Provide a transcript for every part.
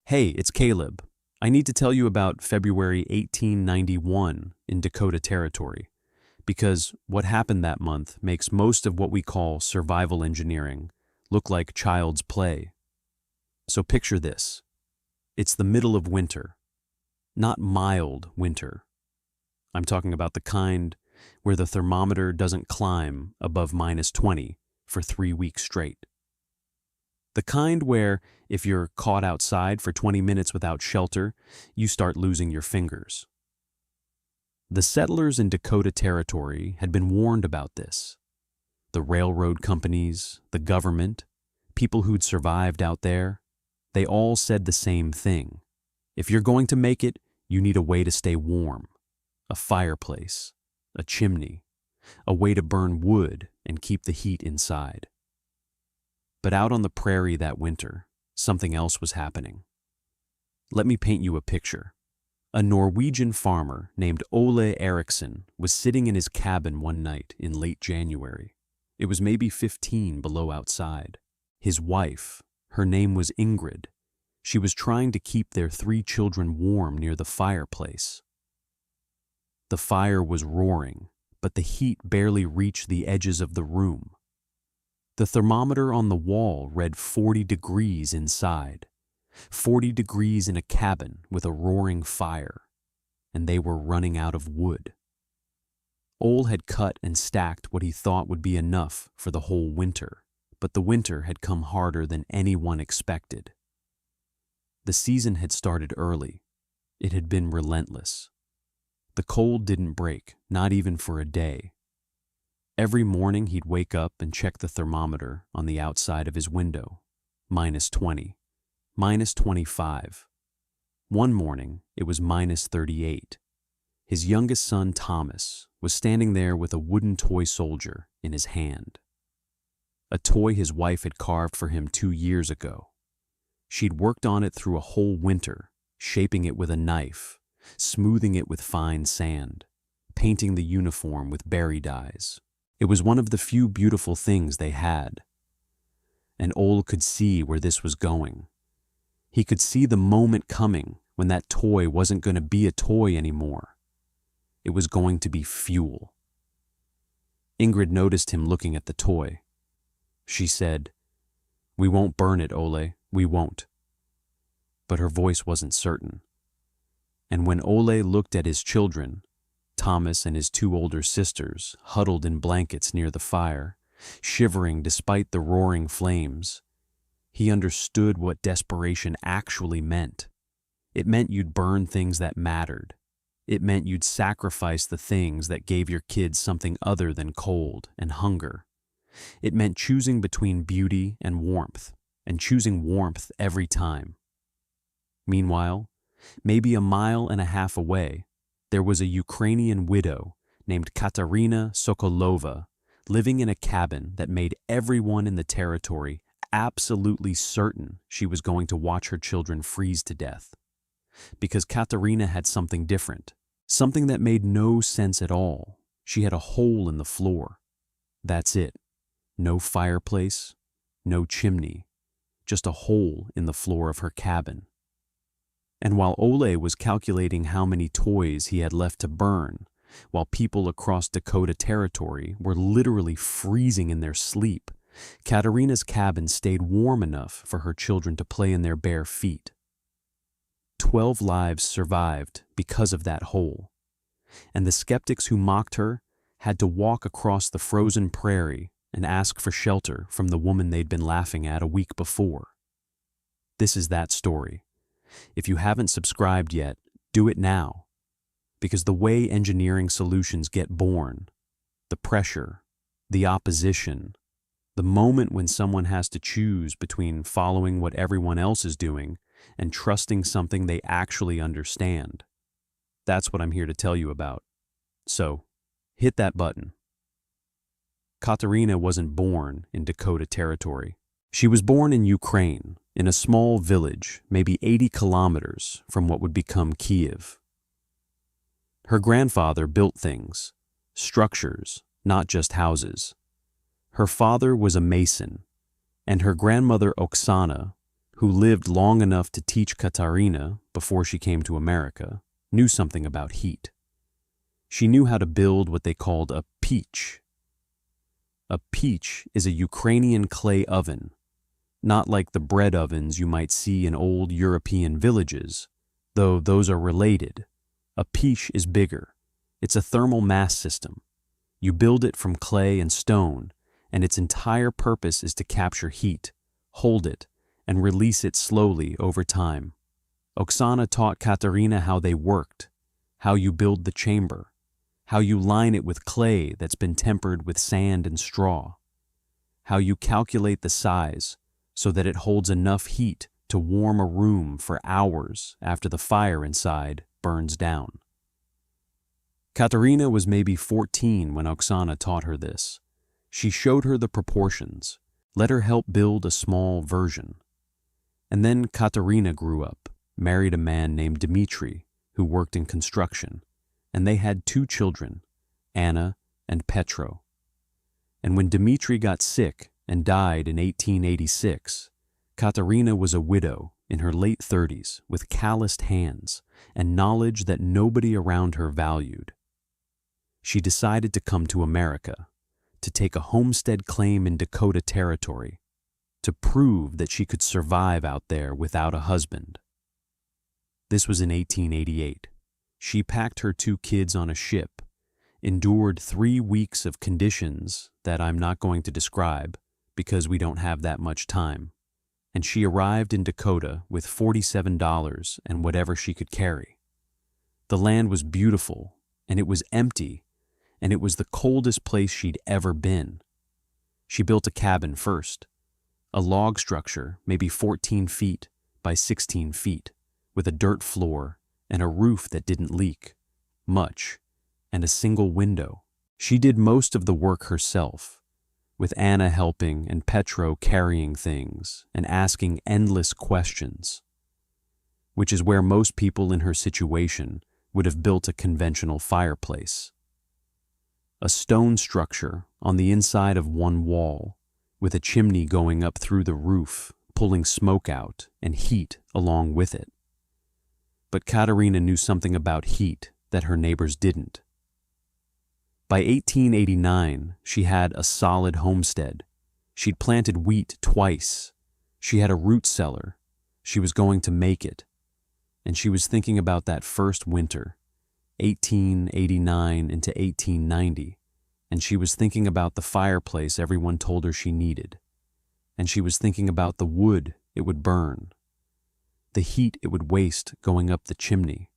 Hey, it's Caleb. I need to tell you about February 1891 in Dakota Territory, because what happened that month makes most of what we call survival engineering look like child's play. So picture this. It's the middle of winter. Not mild winter. I'm talking about the kind where the thermometer doesn't climb above -20 for 3 weeks straight. The kind where, if you're caught outside for 20 minutes without shelter, you start losing your fingers. The settlers in Dakota Territory had been warned about this. The railroad companies, the government, people who'd survived out there, they all said the same thing. If you're going to make it, you need a way to stay warm. A fireplace, a chimney, a way to burn wood and keep the heat inside. But out on the prairie that winter, something else was happening. Let me paint you a picture. A Norwegian farmer named Ole Eriksson was sitting in his cabin one night in late January. It was maybe 15 below outside. His wife, her name was Ingrid. She was trying to keep their 3 children warm near the fireplace. The fire was roaring, but the heat barely reached the edges of the room. The thermometer on the wall read 40 degrees inside, 40 degrees in a cabin with a roaring fire, and they were running out of wood. Ole had cut and stacked what he thought would be enough for the whole winter, but the winter had come harder than anyone expected. The season had started early. It had been relentless. The cold didn't break, not even for a day. Every morning he'd wake up and check the thermometer on the outside of his window. -20, -25. One morning it was -38. His youngest son, Thomas, was standing there with a wooden toy soldier in his hand. A toy his wife had carved for him 2 years ago. She'd worked on it through a whole winter, shaping it with a knife, smoothing it with fine sand, painting the uniform with berry dyes. It was one of the few beautiful things they had. And Ole could see where this was going. He could see the moment coming when that toy wasn't going to be a toy anymore. It was going to be fuel. Ingrid noticed him looking at the toy. She said, "We won't burn it, Ole, we won't." But her voice wasn't certain. And when Ole looked at his children, Thomas and his 2 older sisters, huddled in blankets near the fire, shivering despite the roaring flames, he understood what desperation actually meant. It meant you'd burn things that mattered. It meant you'd sacrifice the things that gave your kids something other than cold and hunger. It meant choosing between beauty and warmth, and choosing warmth every time. Meanwhile, maybe a mile and a half away, there was a Ukrainian widow named Katarina Sokolova living in a cabin that made everyone in the territory absolutely certain she was going to watch her children freeze to death. Because Katarina had something different, something that made no sense at all. She had a hole in the floor. That's it. No fireplace, no chimney, just a hole in the floor of her cabin. And while Ole was calculating how many toys he had left to burn, while people across Dakota Territory were literally freezing in their sleep, Katarina's cabin stayed warm enough for her children to play in their bare feet. 12 lives survived because of that hole, and the skeptics who mocked her had to walk across the frozen prairie and ask for shelter from the woman they'd been laughing at a week before. This is that story. If you haven't subscribed yet, do it now. Because the way engineering solutions get born, the pressure, the opposition, the moment when someone has to choose between following what everyone else is doing and trusting something they actually understand, that's what I'm here to tell you about. So, hit that button. Katarina wasn't born in Dakota Territory. She was born in Ukraine, in a small village, maybe 80 kilometers from what would become Kiev. Her grandfather built things, structures, not just houses. Her father was a mason, and her grandmother Oksana, who lived long enough to teach Katarina before she came to America, knew something about heat. She knew how to build what they called a peach. A peach is a Ukrainian clay oven, not like the bread ovens you might see in old European villages, though those are related. A peach is bigger. It's a thermal mass system. You build it from clay and stone, and its entire purpose is to capture heat, hold it, and release it slowly over time. Oksana taught Katarina how they worked, how you build the chamber, how you line it with clay that's been tempered with sand and straw, how you calculate the size so that it holds enough heat to warm a room for hours after the fire inside burns down. Katarina was maybe 14 when Oksana taught her this. She showed her the proportions, let her help build a small version. And then Katarina grew up, married a man named Dmitry, who worked in construction, and they had 2 children, Anna and Petro. And when Dmitry got sick and died in 1886, Katarina was a widow in her late 30s with calloused hands and knowledge that nobody around her valued. She decided to come to America, to take a homestead claim in Dakota Territory, to prove that she could survive out there without a husband. This was in 1888. She packed her 2 kids on a ship, endured 3 weeks of conditions that I'm not going to describe because we don't have that much time, and she arrived in Dakota with $47 and whatever she could carry. The land was beautiful, and it was empty, and it was the coldest place she'd ever been. She built a cabin first, a log structure maybe 14 feet by 16 feet, with a dirt floor and a roof that didn't leak much, and a single window. She did most of the work herself, with Anna helping and Petro carrying things and asking endless questions, which is where most people in her situation would have built a conventional fireplace. A stone structure on the inside of one wall, with a chimney going up through the roof, pulling smoke out and heat along with it. But Katarina knew something about heat that her neighbors didn't. By 1889, she had a solid homestead. She'd planted wheat twice. She had a root cellar. She was going to make it. And she was thinking about that first winter, 1889 into 1890, and she was thinking about the fireplace everyone told her she needed. And she was thinking about the wood it would burn, the heat it would waste going up the chimney,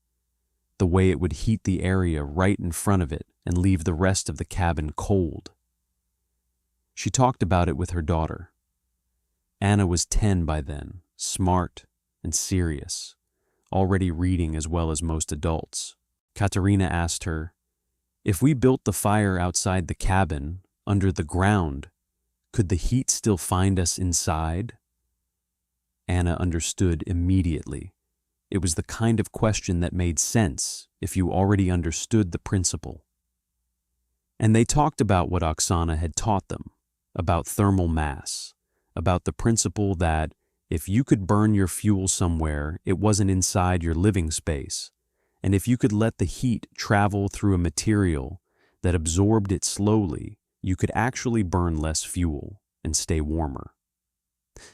the way it would heat the area right in front of it and leave the rest of the cabin cold. She talked about it with her daughter. Anna was 10 by then, smart and serious, already reading as well as most adults. Katarina asked her, "If we built the fire outside the cabin, under the ground, could the heat still find us inside?" Anna understood immediately. It was the kind of question that made sense if you already understood the principle. And they talked about what Oksana had taught them, about thermal mass, about the principle that if you could burn your fuel somewhere, it wasn't inside your living space, and if you could let the heat travel through a material that absorbed it slowly, you could actually burn less fuel and stay warmer.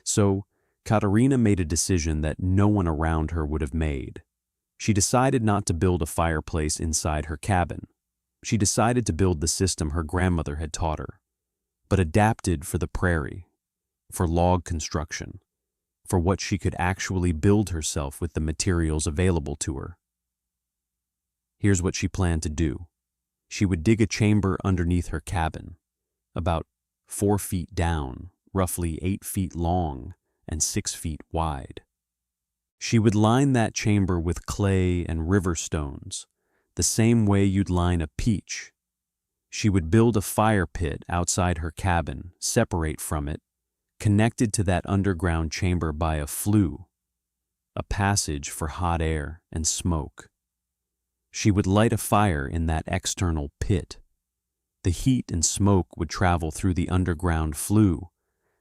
So, Katarina made a decision that no one around her would have made. She decided not to build a fireplace inside her cabin. She decided to build the system her grandmother had taught her, but adapted for the prairie, for log construction, for what she could actually build herself with the materials available to her. Here's what she planned to do. She would dig a chamber underneath her cabin, about 4 feet down, roughly 8 feet long, and 6 feet wide. She would line that chamber with clay and river stones, the same way you'd line a peach. She would build a fire pit outside her cabin, separate from it, connected to that underground chamber by a flue, a passage for hot air and smoke. She would light a fire in that external pit. The heat and smoke would travel through the underground flue,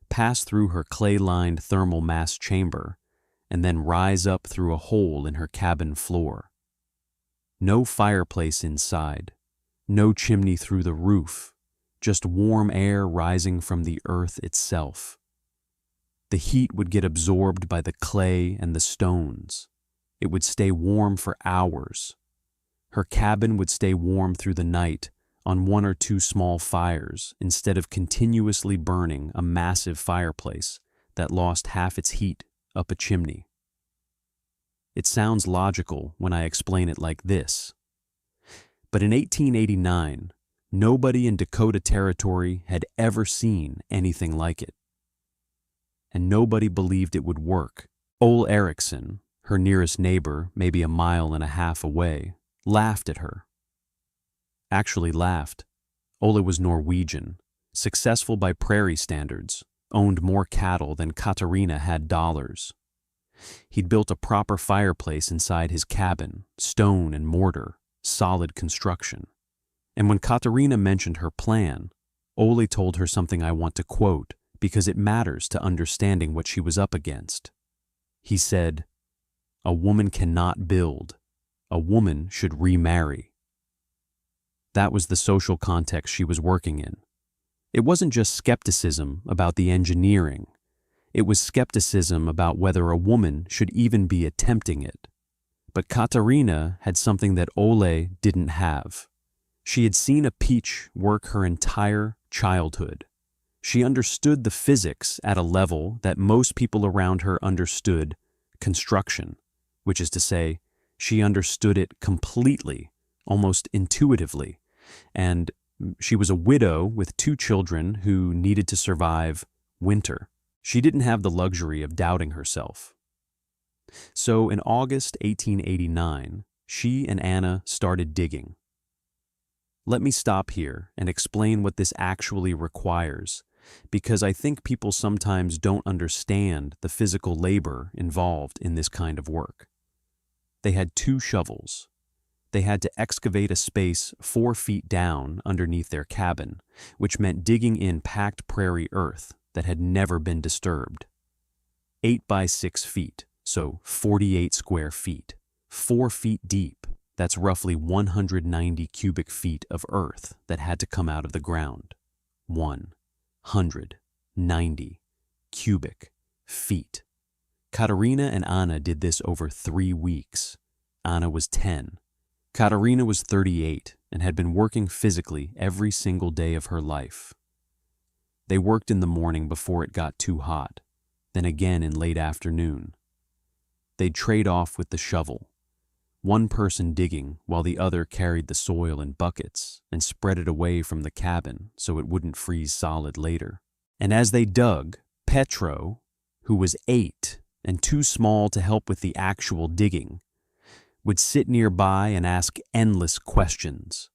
pass through her clay-lined thermal mass chamber, and then rise up through a hole in her cabin floor. No fireplace inside, no chimney through the roof, just warm air rising from the earth itself. The heat would get absorbed by the clay and the stones. It would stay warm for hours. Her cabin would stay warm through the night on one or two small fires instead of continuously burning a massive fireplace that lost half its heat up a chimney. It sounds logical when I explain it like this. But in 1889, nobody in Dakota Territory had ever seen anything like it. And nobody believed it would work. Ole Eriksson, her nearest neighbor, maybe a mile and a half away, laughed at her. Actually laughed. Ole was Norwegian, successful by Prairie standards, owned more cattle than Katarina had dollars. He'd built a proper fireplace inside his cabin, stone and mortar, solid construction. And when Katarina mentioned her plan, Ole told her something I want to quote because it matters to understanding what she was up against. He said, "A woman cannot build. A woman should remarry." That was the social context she was working in. It wasn't just skepticism about the engineering. It was skepticism about whether a woman should even be attempting it. But Katarina had something that Ole didn't have. She had seen a peach work her entire childhood. She understood the physics at a level that most people around her understood construction, which is to say, she understood it completely, almost intuitively, and she was a widow with 2 children who needed to survive winter. She didn't have the luxury of doubting herself. So in August 1889, she and Anna started digging. Let me stop here and explain what this actually requires, because I think people sometimes don't understand the physical labor involved in this kind of work. They had 2 shovels. They had to excavate a space 4 feet down underneath their cabin, which meant digging in packed prairie earth that had never been disturbed. 8 by 6 feet, so 48 square feet, 4 feet deep. That's roughly 190 cubic feet of earth that had to come out of the ground. 190 cubic feet. Katarina and Anna did this over 3 weeks. Anna was 10. Katarina was 38 and had been working physically every single day of her life. They worked in the morning before it got too hot, then again in late afternoon. They'd trade off with the shovel, one person digging while the other carried the soil in buckets and spread it away from the cabin so it wouldn't freeze solid later. And as they dug, Petro, who was 8 and too small to help with the actual digging, would sit nearby and ask endless questions.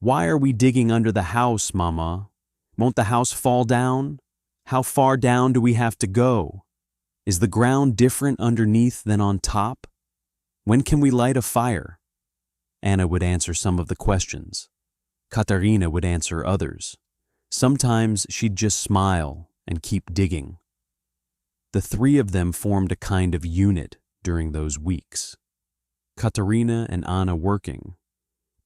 "Why are we digging under the house, Mama? Won't the house fall down? How far down do we have to go? Is the ground different underneath than on top? When can we light a fire?" Anna would answer some of the questions. Katarina would answer others. Sometimes she'd just smile and keep digging. The 3 of them formed a kind of unit during those weeks. Katarina and Anna working,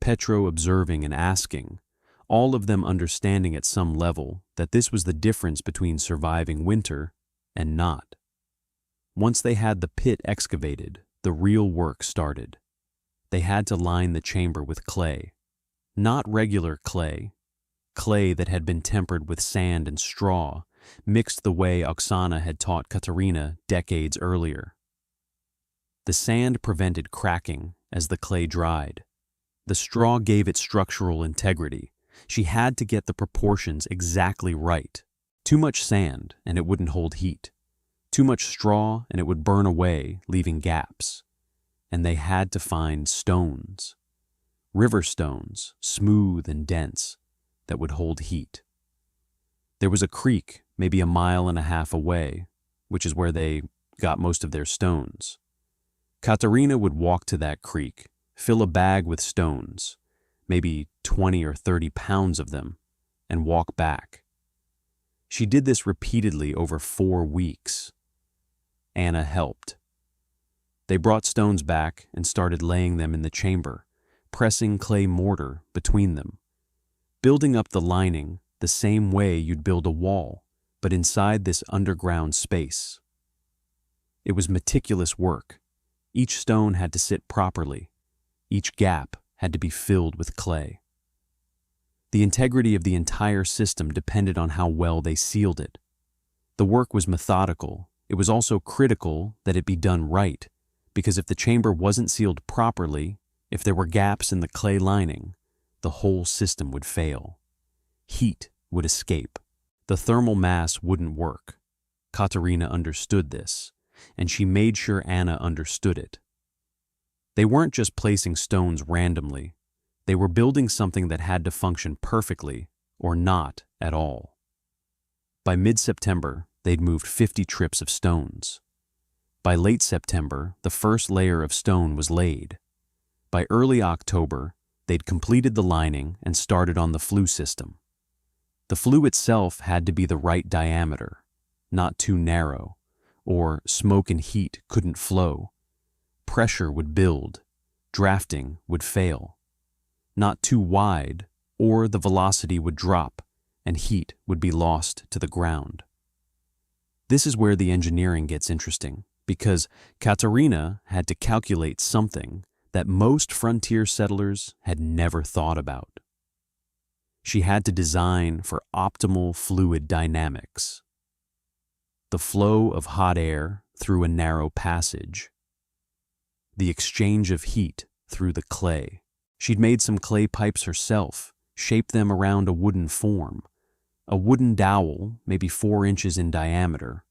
Petro observing and asking, all of them understanding at some level that this was the difference between surviving winter and not. Once they had the pit excavated, the real work started. They had to line the chamber with clay. Not regular clay, clay that had been tempered with sand and straw, mixed the way Oksana had taught Katarina decades earlier. The sand prevented cracking as the clay dried. The straw gave it structural integrity. She had to get the proportions exactly right. Too much sand, and it wouldn't hold heat. Too much straw, and it would burn away, leaving gaps. And they had to find stones. River stones, smooth and dense, that would hold heat. There was a creek, maybe a mile and a half away, which is where they got most of their stones. Katarina would walk to that creek, fill a bag with stones, maybe 20 or 30 pounds of them, and walk back. She did this repeatedly over 4 weeks. Anna helped. They brought stones back and started laying them in the chamber, pressing clay mortar between them, building up the lining the same way you'd build a wall, but inside this underground space. It was meticulous work. Each stone had to sit properly. Each gap had to be filled with clay. The integrity of the entire system depended on how well they sealed it. The work was methodical. It was also critical that it be done right, because if the chamber wasn't sealed properly, if there were gaps in the clay lining, the whole system would fail. Heat would escape. The thermal mass wouldn't work. Katarina understood this, and she made sure Anna understood it. They weren't just placing stones randomly. They were building something that had to function perfectly or not at all. By mid-September, they'd moved 50 trips of stones. By late September, the first layer of stone was laid. By early October, they'd completed the lining and started on the flue system. The flue itself had to be the right diameter, not too narrow, or smoke and heat couldn't flow. Pressure would build, drafting would fail. Not too wide, or the velocity would drop and heat would be lost to the ground. This is where the engineering gets interesting, because Katarina had to calculate something that most frontier settlers had never thought about. She had to design for optimal fluid dynamics. The flow of hot air through a narrow passage. The exchange of heat through the clay. She'd made some clay pipes herself, shaped them around a wooden form, a wooden dowel, maybe 4 inches in diameter,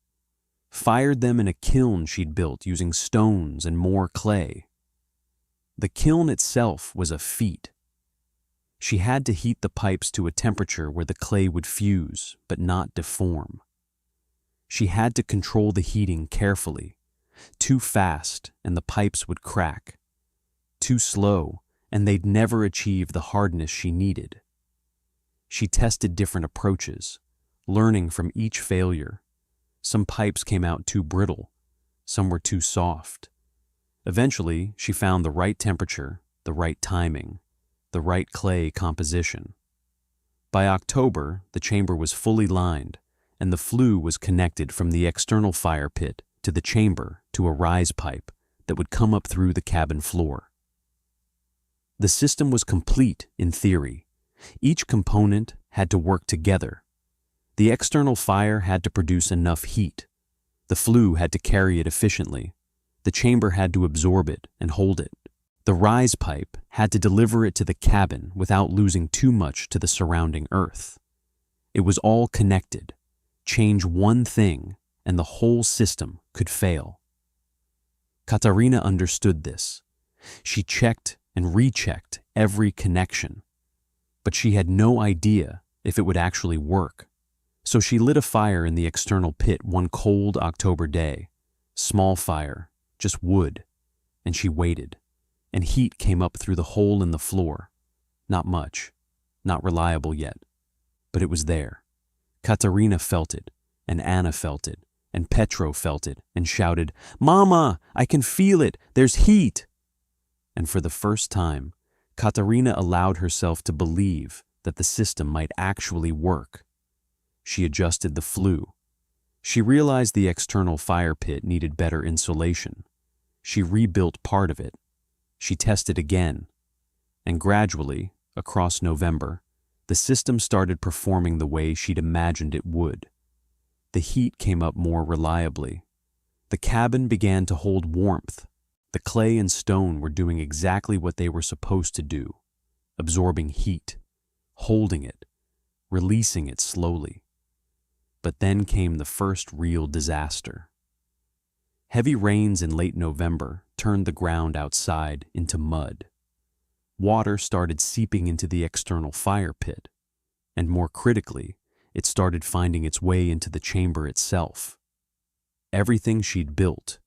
fired them in a kiln she'd built using stones and more clay. The kiln itself was a feat. She had to heat the pipes to a temperature where the clay would fuse but not deform. She had to control the heating carefully. Too fast and the pipes would crack. Too slow and they'd never achieve the hardness she needed. She tested different approaches, learning from each failure. Some pipes came out too brittle, some were too soft. Eventually, she found the right temperature, the right timing, the right clay composition. By October, the chamber was fully lined, and the flue was connected from the external fire pit to the chamber to a rise pipe that would come up through the cabin floor. The system was complete in theory. Each component had to work together. The external fire had to produce enough heat. The flue had to carry it efficiently. The chamber had to absorb it and hold it. The rise pipe had to deliver it to the cabin without losing too much to the surrounding earth. It was all connected. Change one thing and the whole system could fail. Katarina understood this. She checked and rechecked every connection, but she had no idea if it would actually work. So she lit a fire in the external pit one cold October day. Small fire, just wood, and she waited, and heat came up through the hole in the floor. Not much, not reliable yet, but it was there. Katarina felt it, and Anna felt it, and Petro felt it, and shouted, "Mama, I can feel it, there's heat!" And for the first time, Katarina allowed herself to believe that the system might actually work. She adjusted the flue. She realized the external fire pit needed better insulation. She rebuilt part of it. She tested again. And gradually, across November, the system started performing the way she'd imagined it would. The heat came up more reliably. The cabin began to hold warmth. The clay and stone were doing exactly what they were supposed to do, absorbing heat, holding it, releasing it slowly. But then came the first real disaster. Heavy rains in late November turned the ground outside into mud. Water started seeping into the external fire pit, and more critically, it started finding its way into the chamber itself. Everything she'd built,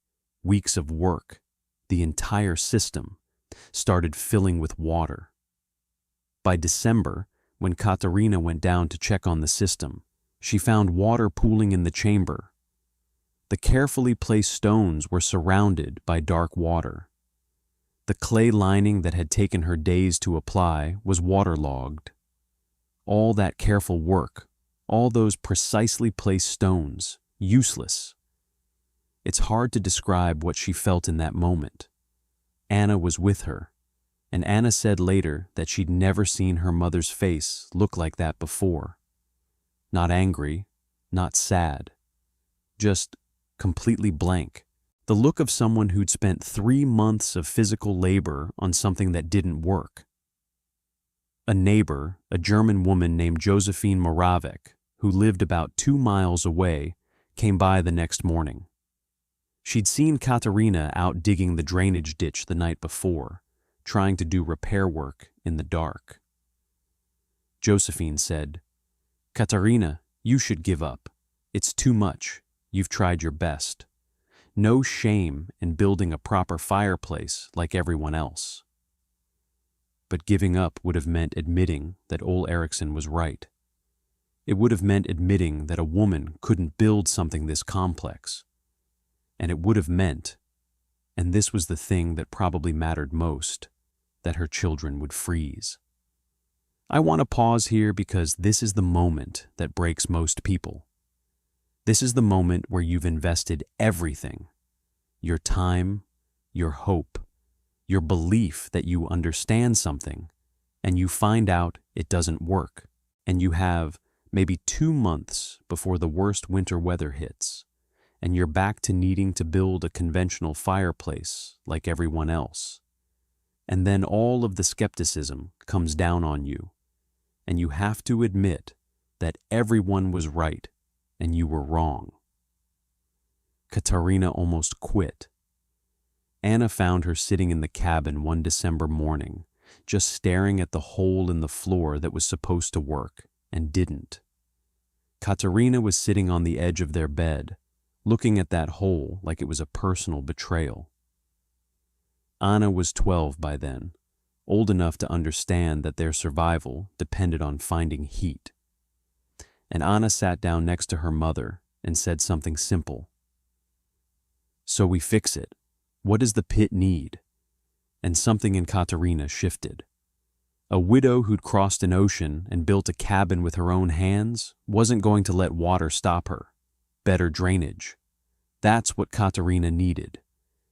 weeks of work, the entire system, started filling with water. By December, when Katarina went down to check on the system, She found water pooling in the chamber. The carefully placed stones were surrounded by dark water. The clay lining that had taken her days to apply was waterlogged. All that careful work, all those precisely placed stones, useless. It's hard to describe what she felt in that moment. Anna was with her, and Anna said later that she'd never seen her mother's face look like that before. Not angry, not sad, just completely blank. The look of someone who'd spent 3 months of physical labor on something that didn't work. A neighbor, a German woman named Josephine Moravec, who lived about 2 miles away, came by the next morning. She'd seen Katarina out digging the drainage ditch the night before, trying to do repair work in the dark. Josephine said, "Katarina, you should give up. It's too much. You've tried your best. No shame in building a proper fireplace like everyone else." But giving up would have meant admitting that Ole Eriksson was right. It would have meant admitting that a woman couldn't build something this complex. And it would have meant, and this was the thing that probably mattered most, that her children would freeze. I want to pause here because this is the moment that breaks most people. This is the moment where you've invested everything, your time, your hope, your belief that you understand something, and you find out it doesn't work, and you have maybe 2 months before the worst winter weather hits, and you're back to needing to build a conventional fireplace like everyone else. And then all of the skepticism comes down on you, and you have to admit that everyone was right and you were wrong. Katarina almost quit. Anna found her sitting in the cabin one December morning, just staring at the hole in the floor that was supposed to work and didn't. Katarina was sitting on the edge of their bed, looking at that hole like it was a personal betrayal. Anna was 12 by then, old enough to understand that their survival depended on finding heat. And Anna sat down next to her mother and said something simple. "So we fix it. What does the pit need?" And something in Katarina shifted. A widow who'd crossed an ocean and built a cabin with her own hands wasn't going to let water stop her. Better drainage. That's what Katarina needed.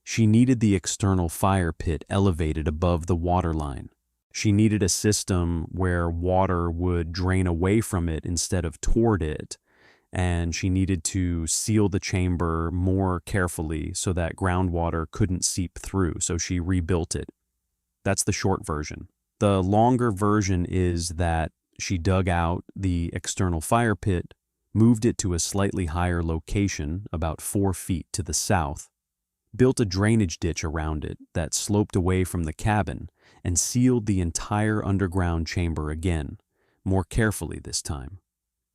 She needed the external fire pit elevated above the water line. She needed a system where water would drain away from it instead of toward it, and she needed to seal the chamber more carefully so that groundwater couldn't seep through, so she rebuilt it. That's the short version. The longer version is that she dug out the external fire pit, moved it to a slightly higher location, about 4 feet to the south, built a drainage ditch around it that sloped away from the cabin, and sealed the entire underground chamber again, more carefully this time.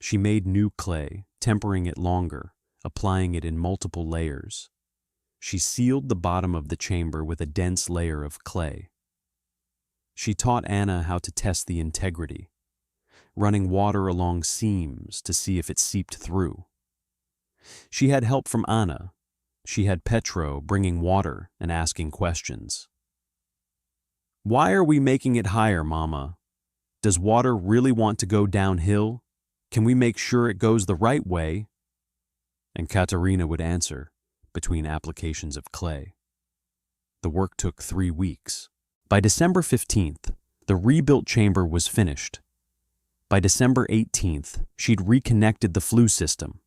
She made new clay, tempering it longer, applying it in multiple layers. She sealed the bottom of the chamber with a dense layer of clay. She taught Anna how to test the integrity, running water along seams to see if it seeped through. She had help from Anna. She had Petro bringing water and asking questions. "Why are we making it higher, Mama? Does water really want to go downhill? Can we make sure it goes the right way?" And Katarina would answer, between applications of clay. The work took 3 weeks. By December 15th, the rebuilt chamber was finished. By December 18th, she'd reconnected the flue system,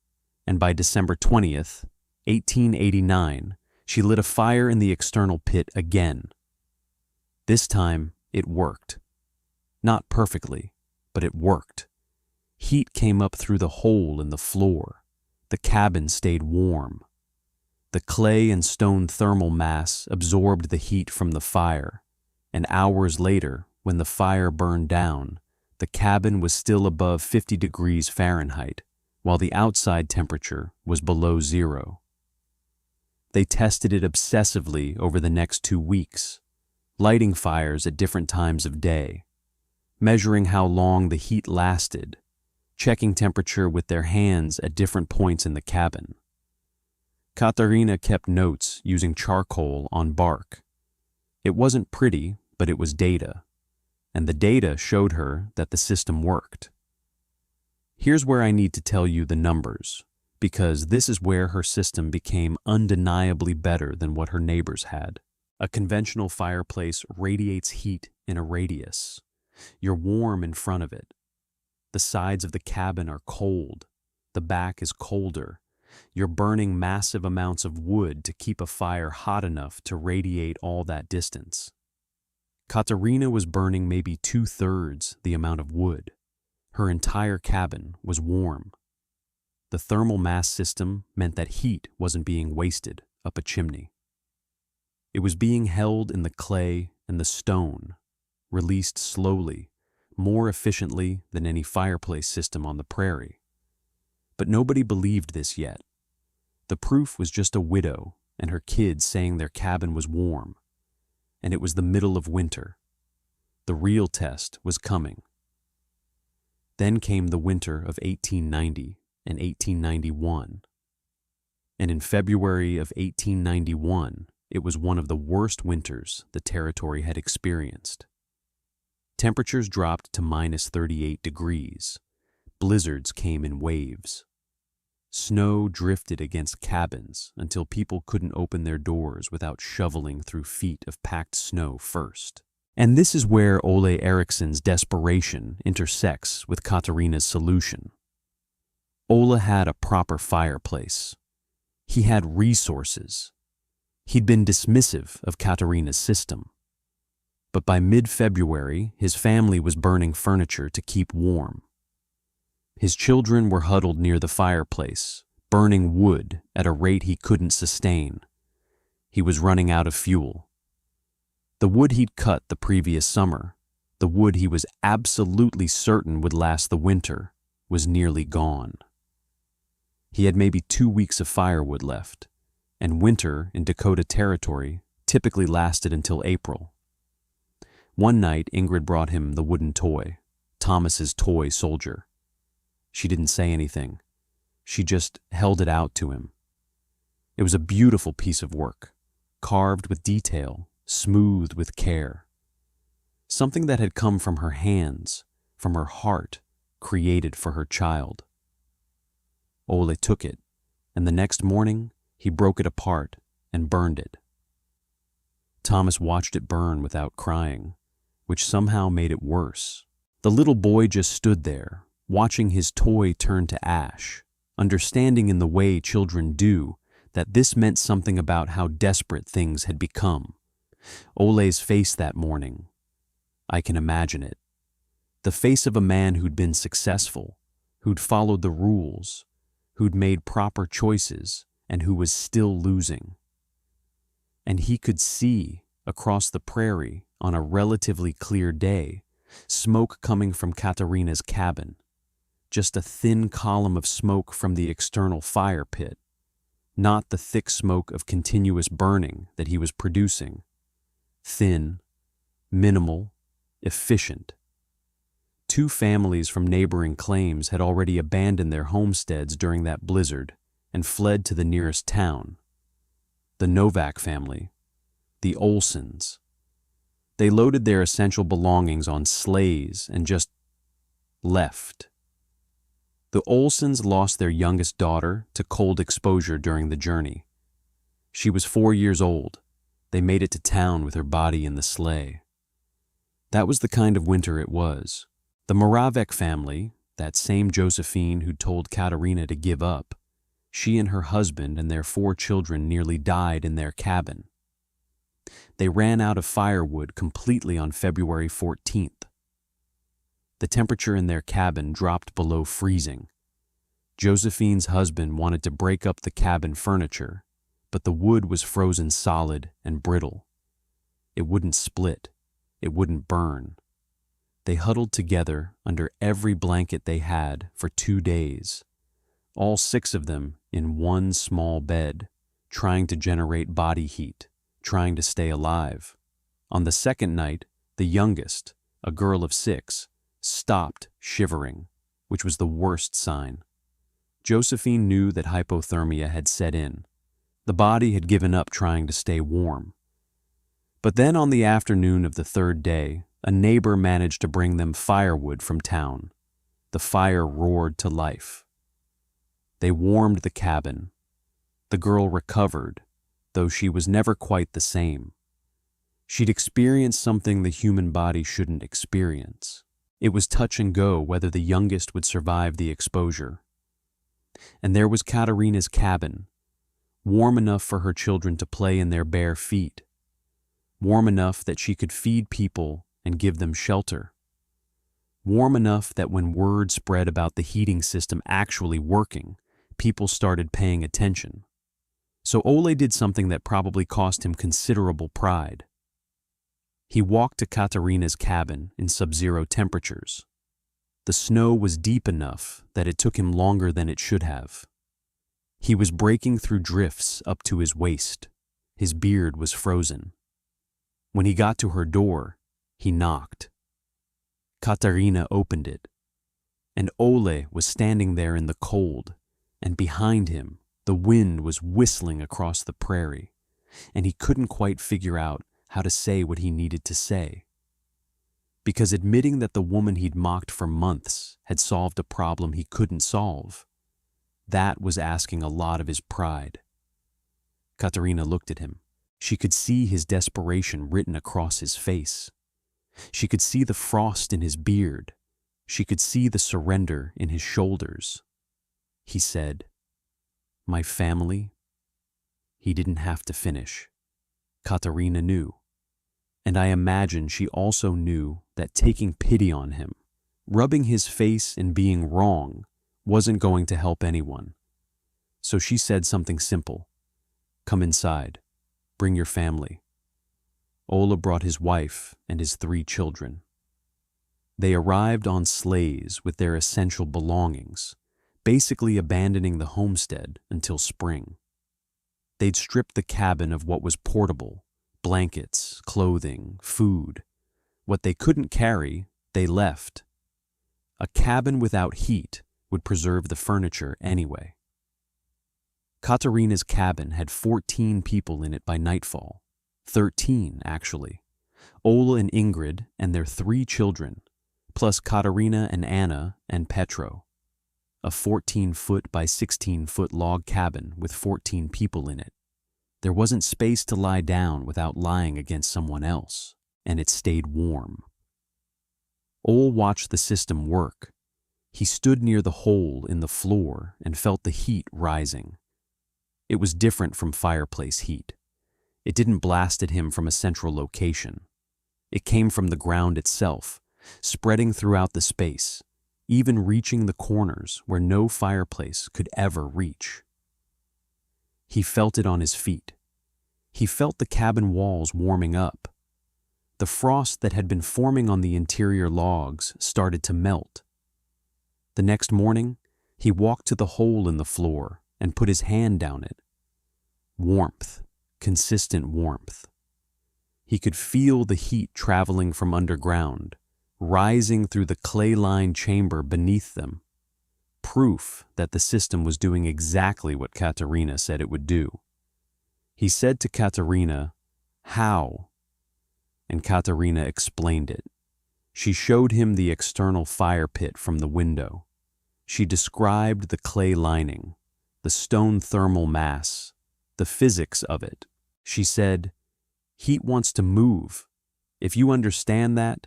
and by December 20th, 1889, she lit a fire in the external pit again. This time, it worked. Not perfectly, but it worked. Heat came up through the hole in the floor. The cabin stayed warm. The clay and stone thermal mass absorbed the heat from the fire, and hours later, when the fire burned down, the cabin was still above 50 degrees Fahrenheit, while the outside temperature was below 0. They tested it obsessively over the next 2 weeks, lighting fires at different times of day, measuring how long the heat lasted, checking temperature with their hands at different points in the cabin. Katarina kept notes using charcoal on bark. It wasn't pretty, but it was data, and the data showed her that the system worked. Here's where I need to tell you the numbers, because this is where her system became undeniably better than what her neighbors had. A conventional fireplace radiates heat in a radius. You're warm in front of it. The sides of the cabin are cold. The back is colder. You're burning massive amounts of wood to keep a fire hot enough to radiate all that distance. Katarina was burning maybe 2/3 the amount of wood. Her entire cabin was warm. The thermal mass system meant that heat wasn't being wasted up a chimney. It was being held in the clay and the stone, released slowly, more efficiently than any fireplace system on the prairie. But nobody believed this yet. The proof was just a widow and her kids saying their cabin was warm. And it was the middle of winter. The real test was coming. Then came the winter of 1890 and 1891. And in February of 1891, it was one of the worst winters the territory had experienced. Temperatures dropped to -38 degrees. Blizzards came in waves. Snow drifted against cabins until people couldn't open their doors without shoveling through feet of packed snow first. And this is where Ole Eriksson's desperation intersects with Katarina's solution. Ole had a proper fireplace. He had resources. He'd been dismissive of Katarina's system. But by mid-February, his family was burning furniture to keep warm. His children were huddled near the fireplace, burning wood at a rate he couldn't sustain. He was running out of fuel. The wood he'd cut the previous summer, the wood he was absolutely certain would last the winter, was nearly gone. He had maybe 2 weeks of firewood left, and winter in Dakota Territory typically lasted until April. One night, Ingrid brought him the wooden toy, Thomas's toy soldier. She didn't say anything. She just held it out to him. It was a beautiful piece of work, carved with detail, smoothed with care. Something that had come from her hands, from her heart, created for her child. Ole took it, and the next morning he broke it apart and burned it. Thomas watched it burn without crying, which somehow made it worse. The little boy just stood there, watching his toy turn to ash, understanding in the way children do that this meant something about how desperate things had become. Ole's face that morning, I can imagine it. The face of a man who'd been successful, who'd followed the rules, who'd made proper choices, and who was still losing. And he could see, across the prairie, on a relatively clear day, smoke coming from Katarina's cabin. Just a thin column of smoke from the external fire pit, not the thick smoke of continuous burning that he was producing. Thin, minimal, efficient. 2 families from neighboring claims had already abandoned their homesteads during that blizzard and fled to the nearest town. The Novak family, the Olsons. They loaded their essential belongings on sleighs and just left. The Olsons lost their youngest daughter to cold exposure during the journey. She was 4 years old. They made it to town with her body in the sleigh. That was the kind of winter it was. The Moravec family, that same Josephine who'd told Katarina to give up, she and her husband and their 4 children nearly died in their cabin. They ran out of firewood completely on February 14th. The temperature in their cabin dropped below freezing. Josephine's husband wanted to break up the cabin furniture, but the wood was frozen solid and brittle. It wouldn't split. It wouldn't burn. They huddled together under every blanket they had for 2 days, all 6 of them in one small bed, trying to generate body heat, trying to stay alive. On the second night, the youngest, a girl of 6, stopped shivering. which was the worst sign. Josephine knew that hypothermia had set in. The body had given up trying to stay warm. But then on the afternoon of the third day, a neighbor managed to bring them firewood from town. The fire roared to life. They warmed the cabin. The girl recovered, though she was never quite the same. She'd experienced something the human body shouldn't experience. It was touch and go whether the youngest would survive the exposure. And there was Katarina's cabin, warm enough for her children to play in their bare feet, warm enough that she could feed people and give them shelter, warm enough that when word spread about the heating system actually working, people started paying attention. So Ole did something that probably cost him considerable pride. He walked to Katarina's cabin in sub-zero temperatures. The snow was deep enough that it took him longer than it should have. He was breaking through drifts up to his waist. His beard was frozen. When he got to her door, he knocked. Katarina opened it, and Ole was standing there in the cold, and behind him, the wind was whistling across the prairie, and he couldn't quite figure out how to say what he needed to say. Because admitting that the woman he'd mocked for months had solved a problem he couldn't solve, that was asking a lot of his pride. Katarina looked at him. She could see his desperation written across his face. She could see the frost in his beard. She could see the surrender in his shoulders. He said, "My family?" He didn't have to finish. Katarina knew. And I imagine she also knew that taking pity on him, rubbing his face in being wrong, wasn't going to help anyone. So she said something simple. "Come inside. Bring your family." Ole brought his wife and his 3 children. They arrived on sleighs with their essential belongings, basically abandoning the homestead until spring. They'd stripped the cabin of what was portable, blankets, clothing, food. What they couldn't carry, they left. A cabin without heat would preserve the furniture anyway. Katarina's cabin had 14 people in it by nightfall. 13, actually. Ole and Ingrid and their 3 children, plus Katarina and Anna and Petro. A 14-foot by 16-foot log cabin with 14 people in it. There wasn't space to lie down without lying against someone else, and it stayed warm. Ole watched the system work. He stood near the hole in the floor and felt the heat rising. It was different from fireplace heat. It didn't blast at him from a central location. It came from the ground itself, spreading throughout the space, even reaching the corners where no fireplace could ever reach. He felt it on his feet. He felt the cabin walls warming up. The frost that had been forming on the interior logs started to melt. The next morning, he walked to the hole in the floor and put his hand down it. Warmth, consistent warmth. He could feel the heat traveling from underground, rising through the clay-lined chamber beneath them. Proof that the system was doing exactly what Katarina said it would do. He said to Katarina, "How?" And Katarina explained it. She showed him the external fire pit from the window. She described the clay lining, the stone thermal mass, the physics of it. She said, "Heat wants to move. If you understand that,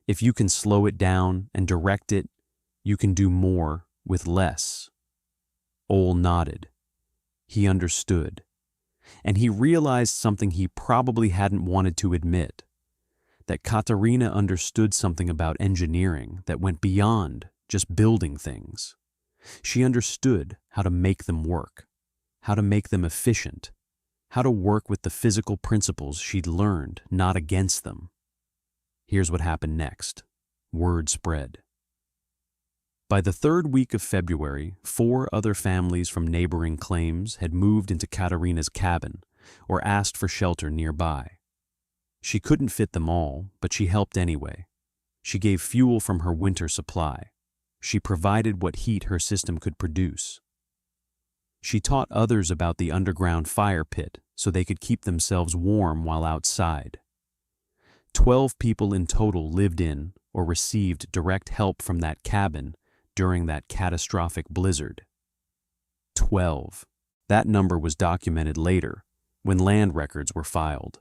if you can slow it down and direct it, you can do more with less." Ole nodded. He understood. And he realized something he probably hadn't wanted to admit, that Katarina understood something about engineering that went beyond just building things. She understood how to make them work, how to make them efficient, how to work with the physical principles she'd learned, not against them. Here's what happened next. Word spread. By the 3rd week of February, 4 other families from neighboring claims had moved into Katarina's cabin or asked for shelter nearby. She couldn't fit them all, but she helped anyway. She gave fuel from her winter supply. She provided what heat her system could produce. She taught others about the underground fire pit so they could keep themselves warm while outside. 12 people in total lived in or received direct help from that cabin during that catastrophic blizzard. 12. That number was documented later when land records were filed.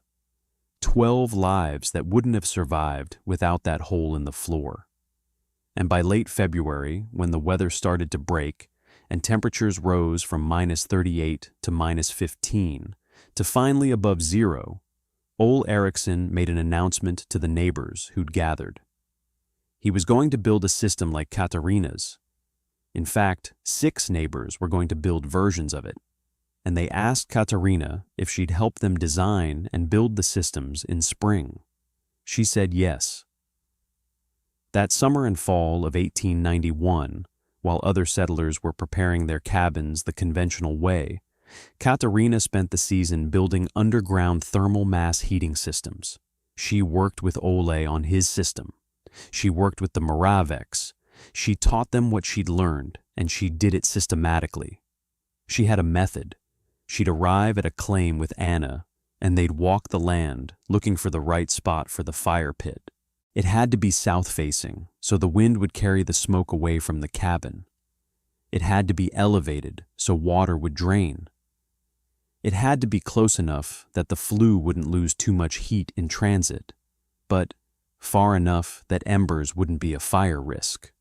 12 lives that wouldn't have survived without that hole in the floor. And by late February, when the weather started to break and temperatures rose from -38 to -15 to finally above zero, Ole Eriksson made an announcement to the neighbors who'd gathered. He was going to build a system like Katarina's. In fact, 6 neighbors were going to build versions of it, and they asked Katarina if she'd help them design and build the systems in spring. She said yes. That summer and fall of 1891, while other settlers were preparing their cabins the conventional way, Katarina spent the season building underground thermal mass heating systems. She worked with Ole on his system. She worked with the Moravecs. She taught them what she'd learned, and she did it systematically. She had a method. She'd arrive at a claim with Anna, and they'd walk the land, looking for the right spot for the fire pit. It had to be south-facing, so the wind would carry the smoke away from the cabin. It had to be elevated, so water would drain. It had to be close enough that the flue wouldn't lose too much heat in transit, but far enough that embers wouldn't be a fire risk.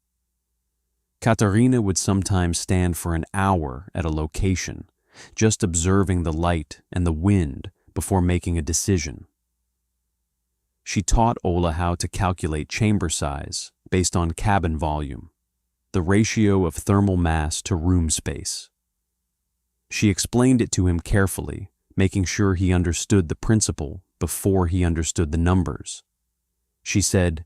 Katarina would sometimes stand for an hour at a location, just observing the light and the wind before making a decision. She taught Ole how to calculate chamber size based on cabin volume, the ratio of thermal mass to room space. She explained it to him carefully, making sure he understood the principle before he understood the numbers. She said,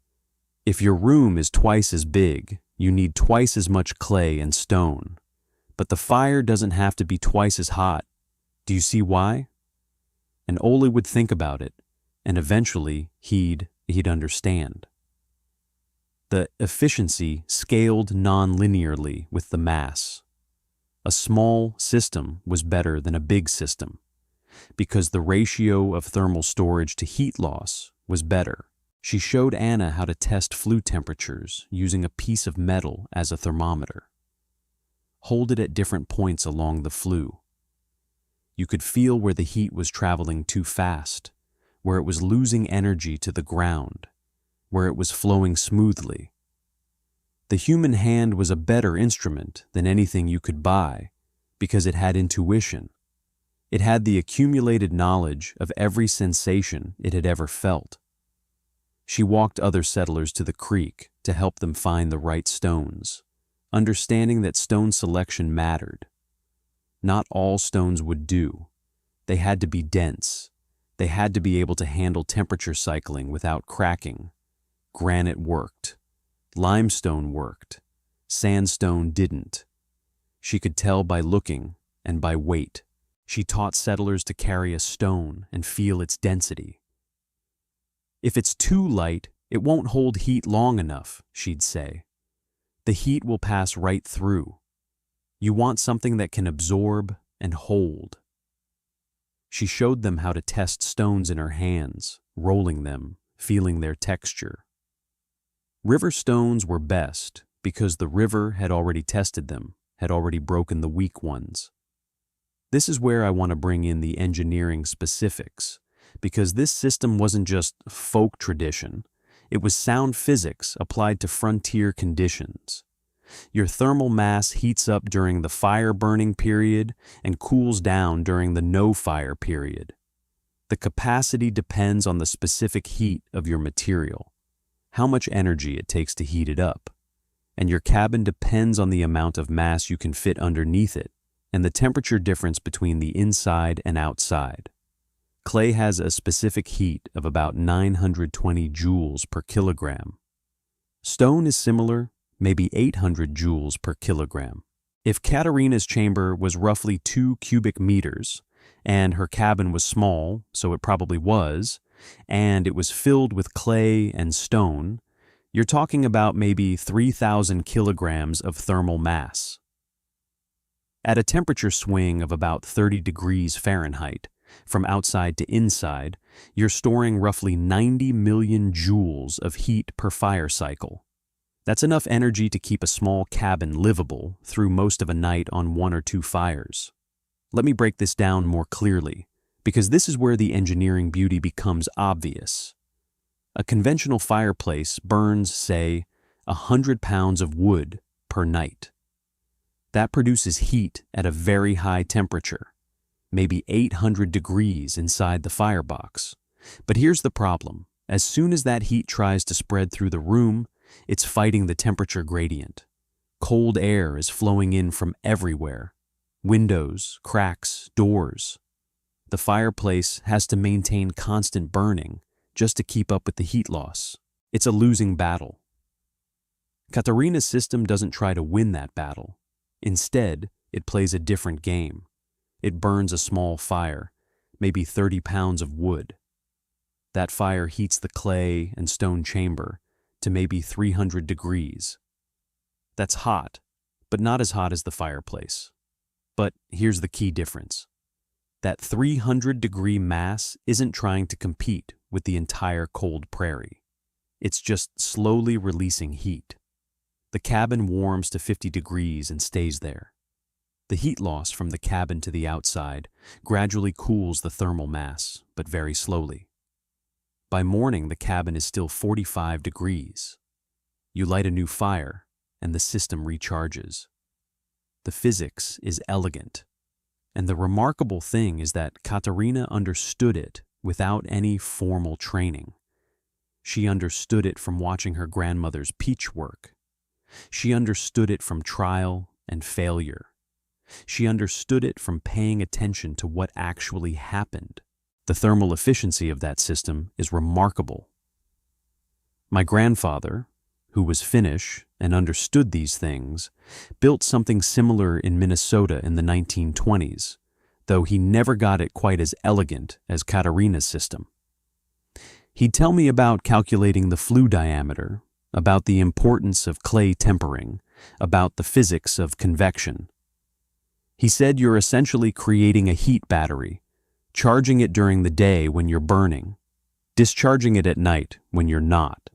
"If your room is twice as big, you need twice as much clay and stone. But the fire doesn't have to be twice as hot. Do you see why?" And Ole would think about it, and eventually he'd understand. The efficiency scaled non-linearly with the mass. A small system was better than a big system, because the ratio of thermal storage to heat loss was better. She showed Anna how to test flue temperatures using a piece of metal as a thermometer. Hold it at different points along the flue. You could feel where the heat was traveling too fast, where it was losing energy to the ground, where it was flowing smoothly. The human hand was a better instrument than anything you could buy because it had intuition. It had the accumulated knowledge of every sensation it had ever felt. She walked other settlers to the creek to help them find the right stones, understanding that stone selection mattered. Not all stones would do. They had to be dense. They had to be able to handle temperature cycling without cracking. Granite worked. Limestone worked. Sandstone didn't. She could tell by looking and by weight. She taught settlers to carry a stone and feel its density. "If it's too light, it won't hold heat long enough," she'd say. "The heat will pass right through. You want something that can absorb and hold." She showed them how to test stones in her hands, rolling them, feeling their texture. River stones were best because the river had already tested them, had already broken the weak ones. This is where I want to bring in the engineering specifics, because this system wasn't just folk tradition, it was sound physics applied to frontier conditions. Your thermal mass heats up during the fire-burning period and cools down during the no-fire period. The capacity depends on the specific heat of your material, how much energy it takes to heat it up, and your cabin depends on the amount of mass you can fit underneath it and the temperature difference between the inside and outside. Clay has a specific heat of about 920 joules per kilogram. Stone is similar, maybe 800 joules per kilogram. If Katarina's chamber was roughly 2 cubic meters, and her cabin was small, so it probably was, and it was filled with clay and stone, You're talking about maybe 3,000 kilograms of thermal mass. At a temperature swing of about 30 degrees Fahrenheit, from outside to inside, you're storing roughly 90 million joules of heat per fire cycle. That's enough energy to keep a small cabin livable through most of a night on 1 or 2 fires. Let me break this down more clearly, because this is where the engineering beauty becomes obvious. A conventional fireplace burns, say, 100 pounds of wood per night. That produces heat at a very high temperature, maybe 800 degrees inside the firebox. But here's the problem. As soon as that heat tries to spread through the room, it's fighting the temperature gradient. Cold air is flowing in from everywhere. Windows, cracks, doors. The fireplace has to maintain constant burning just to keep up with the heat loss. It's a losing battle. Katarina's system doesn't try to win that battle. Instead, it plays a different game. It burns a small fire, maybe 30 pounds of wood. That fire heats the clay and stone chamber to maybe 300 degrees. That's hot, but not as hot as the fireplace. But here's the key difference. That 300-degree mass isn't trying to compete with the entire cold prairie. It's just slowly releasing heat. The cabin warms to 50 degrees and stays there. The heat loss from the cabin to the outside gradually cools the thermal mass, but very slowly. By morning, the cabin is still 45 degrees. You light a new fire, and the system recharges. The physics is elegant. And the remarkable thing is that Katarina understood it without any formal training. She understood it from watching her grandmother's peach work. She understood it from trial and failure. She understood it from paying attention to what actually happened. The thermal efficiency of that system is remarkable. My grandfather, who was Finnish and understood these things, built something similar in Minnesota in the 1920s, though he never got it quite as elegant as Katarina's system. He'd tell me about calculating the flue diameter, about the importance of clay tempering, about the physics of convection. He said you're essentially creating a heat battery, charging it during the day when you're burning, discharging it at night when you're not.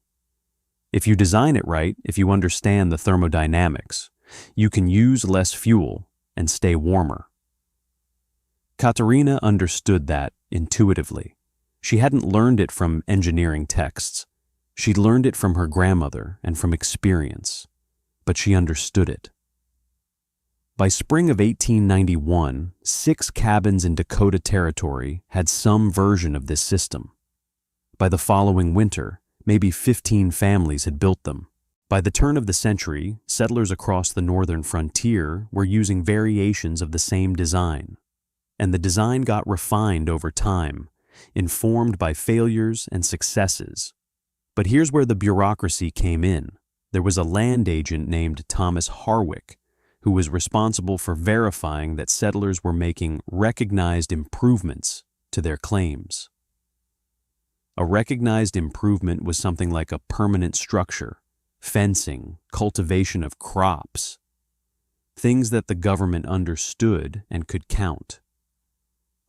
If you design it right, if you understand the thermodynamics, you can use less fuel and stay warmer. Katarina understood that intuitively. She hadn't learned it from engineering texts. She'd learned it from her grandmother and from experience, but she understood it. By spring of 1891, 6 cabins in Dakota Territory had some version of this system. By the following winter, maybe 15 families had built them. By the turn of the century, settlers across the northern frontier were using variations of the same design. And the design got refined over time, informed by failures and successes. But here's where the bureaucracy came in. There was a land agent named Thomas Harwick, who was responsible for verifying that settlers were making recognized improvements to their claims. A recognized improvement was something like a permanent structure, fencing, cultivation of crops, things that the government understood and could count.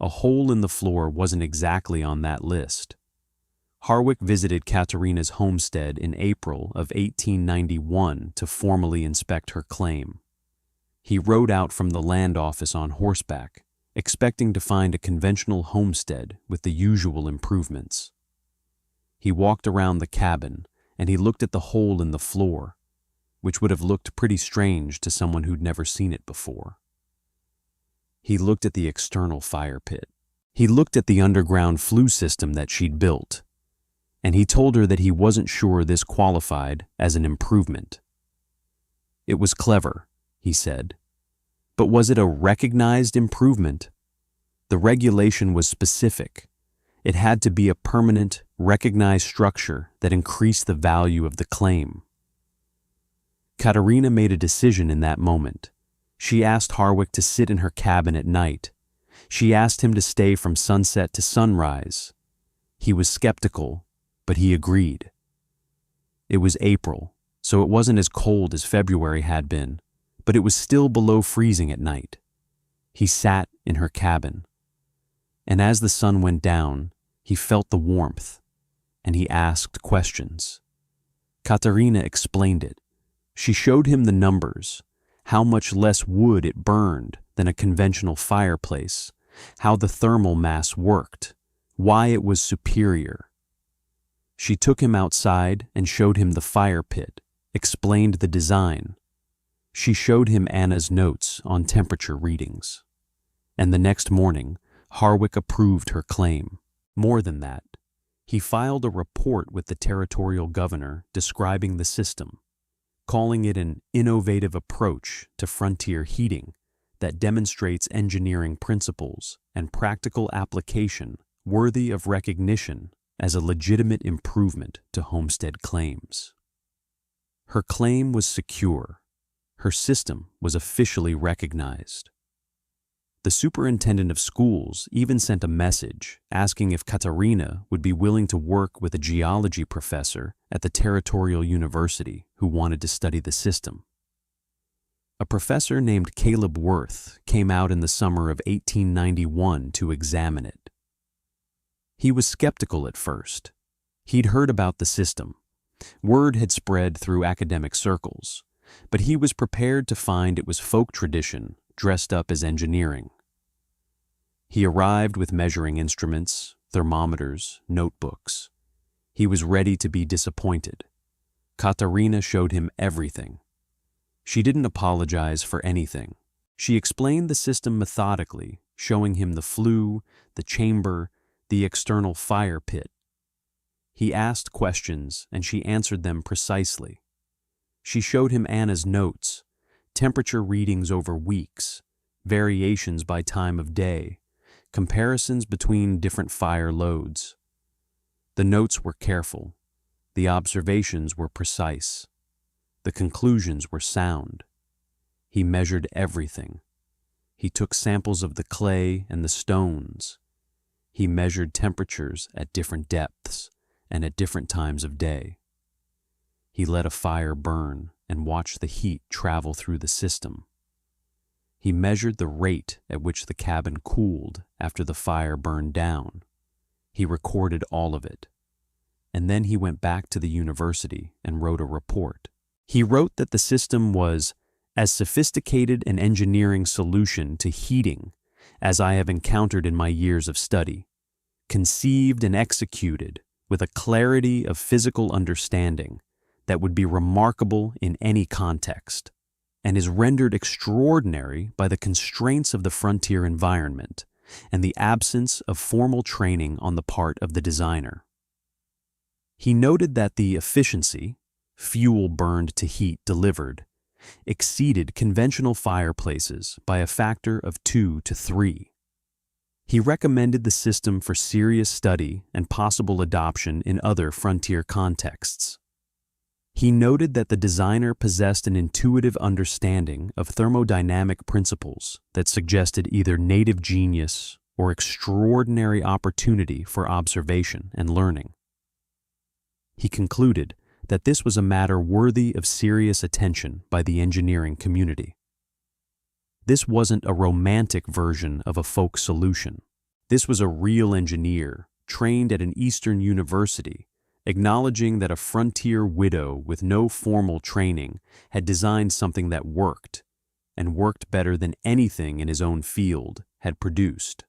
A hole in the floor wasn't exactly on that list. Harwick visited Katarina's homestead in April of 1891 to formally inspect her claim. He rode out from the land office on horseback, expecting to find a conventional homestead with the usual improvements. He walked around the cabin, and he looked at the hole in the floor, which would have looked pretty strange to someone who'd never seen it before. He looked at the external fire pit. He looked at the underground flue system that she'd built, and he told her that he wasn't sure this qualified as an improvement. It was clever, he said, but was it a recognized improvement? The regulation was specific. It had to be a permanent, recognized structure that increased the value of the claim. Katarina made a decision in that moment. She asked Harwick to sit in her cabin at night. She asked him to stay from sunset to sunrise. He was skeptical, but he agreed. It was April, so it wasn't as cold as February had been, but it was still below freezing at night. He sat in her cabin, and as the sun went down, he felt the warmth, and he asked questions. Katarina explained it. She showed him the numbers, how much less wood it burned than a conventional fireplace, how the thermal mass worked, why it was superior. She took him outside and showed him the fire pit, explained the design. She showed him Anna's notes on temperature readings. And the next morning, Harwick approved her claim. More than that, he filed a report with the territorial governor describing the system, calling it an innovative approach to frontier heating that demonstrates engineering principles and practical application worthy of recognition as a legitimate improvement to homestead claims. Her claim was secure. Her system was officially recognized. The superintendent of schools even sent a message asking if Katarina would be willing to work with a geology professor at the Territorial University who wanted to study the system. A professor named Caleb Worth came out in the summer of 1891 to examine it. He was skeptical at first. He'd heard about the system. Word had spread through academic circles, but he was prepared to find it was folk tradition dressed up as engineering. He arrived with measuring instruments, thermometers, notebooks. He was ready to be disappointed. Katarina showed him everything. She didn't apologize for anything. She explained the system methodically, showing him the flue, the chamber, the external fire pit. He asked questions, and she answered them precisely. She showed him Anna's notes, temperature readings over weeks, variations by time of day, comparisons between different fire loads. The notes were careful. The observations were precise. The conclusions were sound. He measured everything. He took samples of the clay and the stones. He measured temperatures at different depths and at different times of day. He let a fire burn and watched the heat travel through the system. He measured the rate at which the cabin cooled after the fire burned down. He recorded all of it. And then he went back to the university and wrote a report. He wrote that the system was as sophisticated an engineering solution to heating as I have encountered in my years of study, conceived and executed with a clarity of physical understanding that would be remarkable in any context, and is rendered extraordinary by the constraints of the frontier environment and the absence of formal training on the part of the designer. He noted that the efficiency, fuel burned to heat delivered, exceeded conventional fireplaces by a factor of 2 to 3. He recommended the system for serious study and possible adoption in other frontier contexts. He noted that the designer possessed an intuitive understanding of thermodynamic principles that suggested either native genius or extraordinary opportunity for observation and learning. He concluded that this was a matter worthy of serious attention by the engineering community. This wasn't a romantic version of a folk solution. This was a real engineer, trained at an Eastern university, acknowledging that a frontier widow with no formal training had designed something that worked, and worked better than anything in his own field had produced.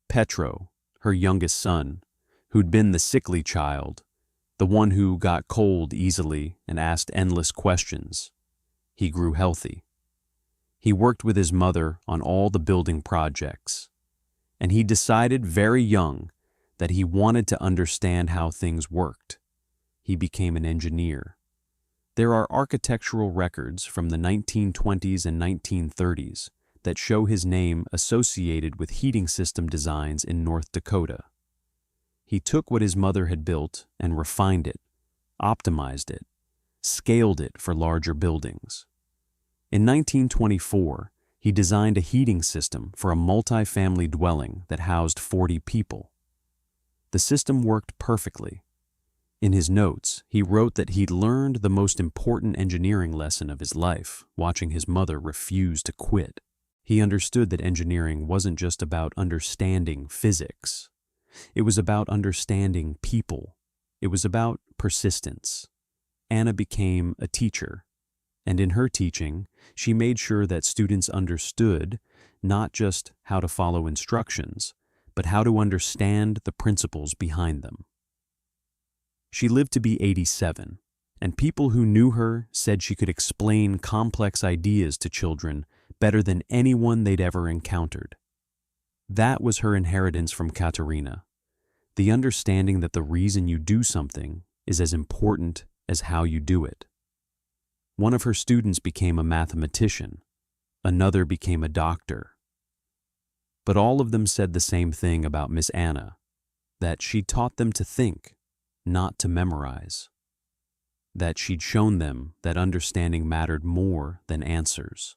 Petro, her youngest son, who'd been the sickly child, the one who got cold easily and asked endless questions, he grew healthy. He worked with his mother on all the building projects, and he decided very young that he wanted to understand how things worked. He became an engineer. There are architectural records from the 1920s and 1930s that show his name associated with heating system designs in North Dakota. He took what his mother had built and refined it, optimized it, scaled it for larger buildings. In 1924, he designed a heating system for a multi-family dwelling that housed 40 people. The system worked perfectly. In his notes, he wrote that he'd learned the most important engineering lesson of his life, watching his mother refuse to quit. He understood that engineering wasn't just about understanding physics. It was about understanding people. It was about persistence. Anna became a teacher, and in her teaching, she made sure that students understood not just how to follow instructions, but how to understand the principles behind them. She lived to be 87, and people who knew her said she could explain complex ideas to children better than anyone they'd ever encountered. That was her inheritance from Katarina, the understanding that the reason you do something is as important as how you do it. One of her students became a mathematician, another became a doctor. But all of them said the same thing about Miss Anna, that she taught them to think, not to memorize. That she'd shown them that understanding mattered more than answers.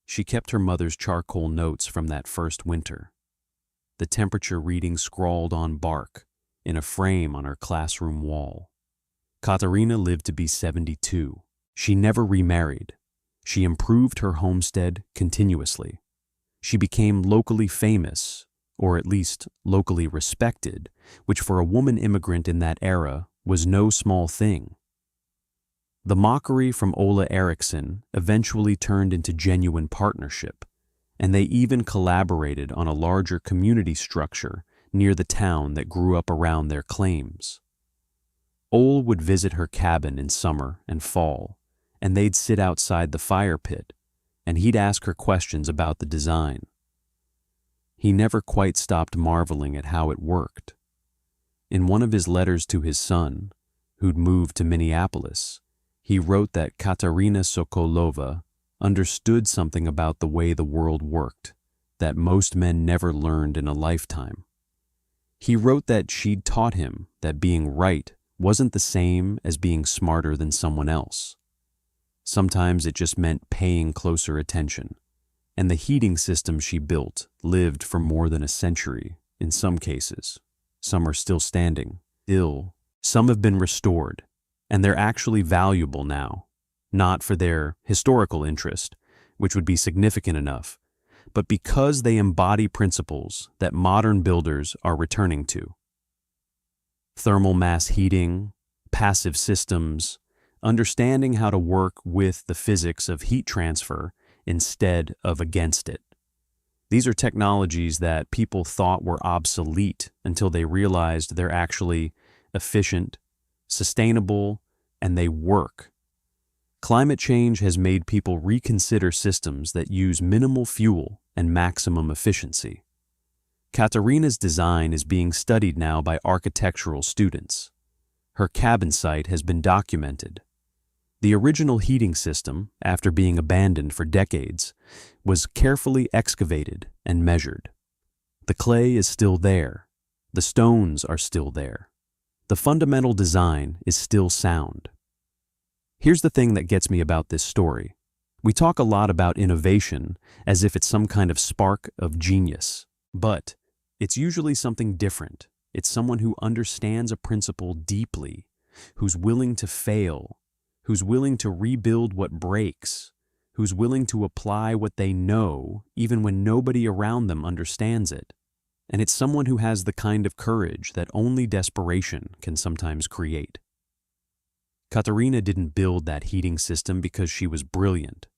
She kept her mother's charcoal notes from that first winter, the temperature reading scrawled on bark in a frame on her classroom wall. Katarina lived to be 72. She never remarried. She improved her homestead continuously. She became locally famous, or at least locally respected, which for a woman immigrant in that era was no small thing. The mockery from Ola Eriksson eventually turned into genuine partnership, and they even collaborated on a larger community structure near the town that grew up around their claims. Ole would visit her cabin in summer and fall, and they'd sit outside the fire pit, and he'd ask her questions about the design. He never quite stopped marveling at how it worked. In one of his letters to his son, who'd moved to Minneapolis, he wrote that Katarina Sokolova understood something about the way the world worked that most men never learned in a lifetime. He wrote that she'd taught him that being right wasn't the same as being smarter than someone else. Sometimes it just meant paying closer attention, and the heating system she built lived for more than a century in some cases. Some are still standing, some have been restored, and they're actually valuable now, not for their historical interest, which would be significant enough, but because they embody principles that modern builders are returning to. Thermal mass heating, passive systems, understanding how to work with the physics of heat transfer instead of against it. These are technologies that people thought were obsolete until they realized they're actually efficient, sustainable, and they work. Climate change has made people reconsider systems that use minimal fuel and maximum efficiency. Katarina's design is being studied now by architectural students. Her cabin site has been documented. The original heating system, after being abandoned for decades, was carefully excavated and measured. The clay is still there. The stones are still there. The fundamental design is still sound. Here's the thing that gets me about this story. We talk a lot about innovation as if it's some kind of spark of genius, but it's usually something different. It's someone who understands a principle deeply, who's willing to fail, who's willing to rebuild what breaks, who's willing to apply what they know even when nobody around them understands it. And it's someone who has the kind of courage that only desperation can sometimes create. Katarina didn't build that heating system because she was brilliant.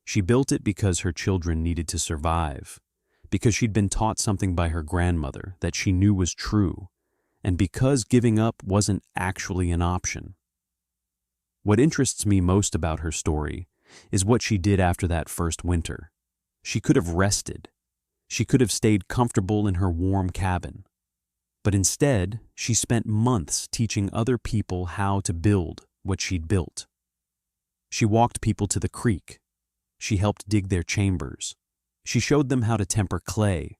She built it because her children needed to survive, because she'd been taught something by her grandmother that she knew was true, and because giving up wasn't actually an option. What interests me most about her story is what she did after that first winter. She could have rested. She could have stayed comfortable in her warm cabin. But instead, she spent months teaching other people how to build what she'd built. She walked people to the creek. She helped dig their chambers. She showed them how to temper clay.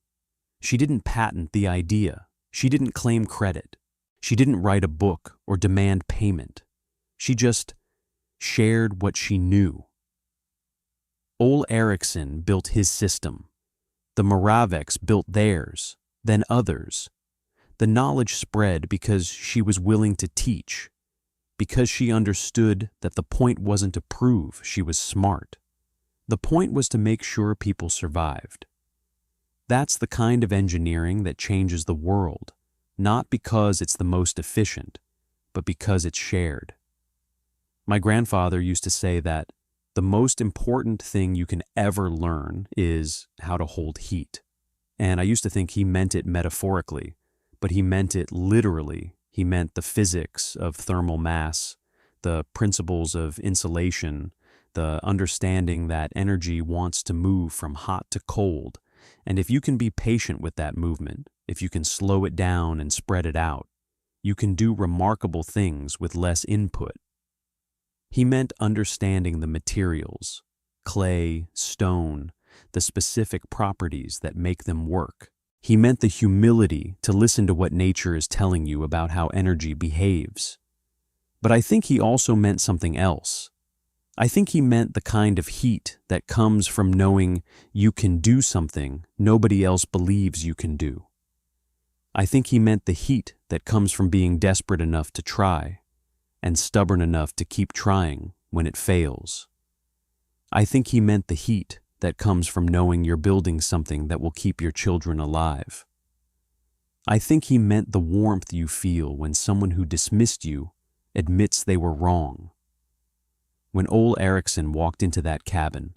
She didn't patent the idea. She didn't claim credit. She didn't write a book or demand payment. She just shared what she knew. Ole Eriksson built his system. The Moravics built theirs, then others. The knowledge spread because she was willing to teach, because she understood that the point wasn't to prove she was smart. The point was to make sure people survived. That's the kind of engineering that changes the world, not because it's the most efficient, but because it's shared. My grandfather used to say that the most important thing you can ever learn is how to hold heat. And I used to think he meant it metaphorically, but he meant it literally. He meant the physics of thermal mass, the principles of insulation, the understanding that energy wants to move from hot to cold. And if you can be patient with that movement, if you can slow it down and spread it out, you can do remarkable things with less input. He meant understanding the materials, clay, stone, the specific properties that make them work. He meant the humility to listen to what nature is telling you about how energy behaves. But I think he also meant something else. I think he meant the kind of heat that comes from knowing you can do something nobody else believes you can do. I think he meant the heat that comes from being desperate enough to try and stubborn enough to keep trying when it fails. I think he meant the heat that comes from knowing you're building something that will keep your children alive. I think he meant the warmth you feel when someone who dismissed you admits they were wrong. When Ole Eriksson walked into that cabin,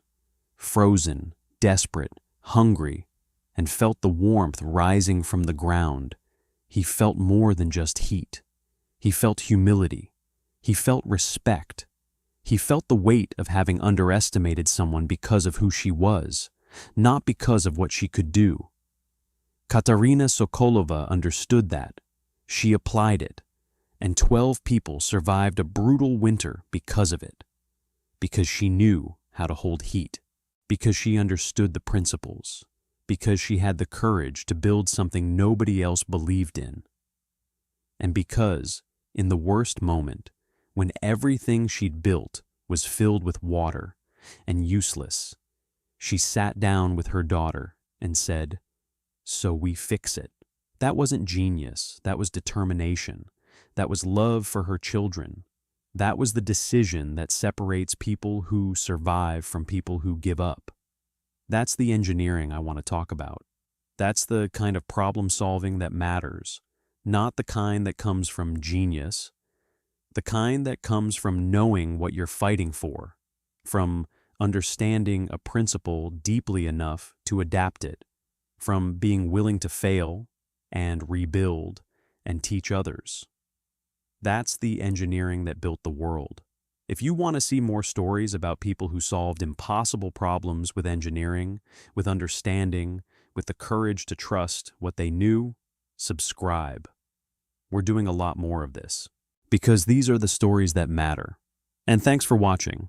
frozen, desperate, hungry, and felt the warmth rising from the ground, he felt more than just heat. He felt humility. He felt respect. He felt the weight of having underestimated someone because of who she was, not because of what she could do. Katarina Sokolova understood that. She applied it, and 12 people survived a brutal winter because of it. Because she knew how to hold heat, because she understood the principles, because she had the courage to build something nobody else believed in, and because, in the worst moment, when everything she'd built was filled with water and useless, she sat down with her daughter and said, "So we fix it." That wasn't genius, that was determination, that was love for her children. That was the decision that separates people who survive from people who give up. That's the engineering I want to talk about. That's the kind of problem solving that matters, not the kind that comes from genius, the kind that comes from knowing what you're fighting for, from understanding a principle deeply enough to adapt it, from being willing to fail and rebuild and teach others. That's the engineering that built the world. If you want to see more stories about people who solved impossible problems with engineering, with understanding, with the courage to trust what they knew, subscribe. We're doing a lot more of this, because these are the stories that matter. And thanks for watching.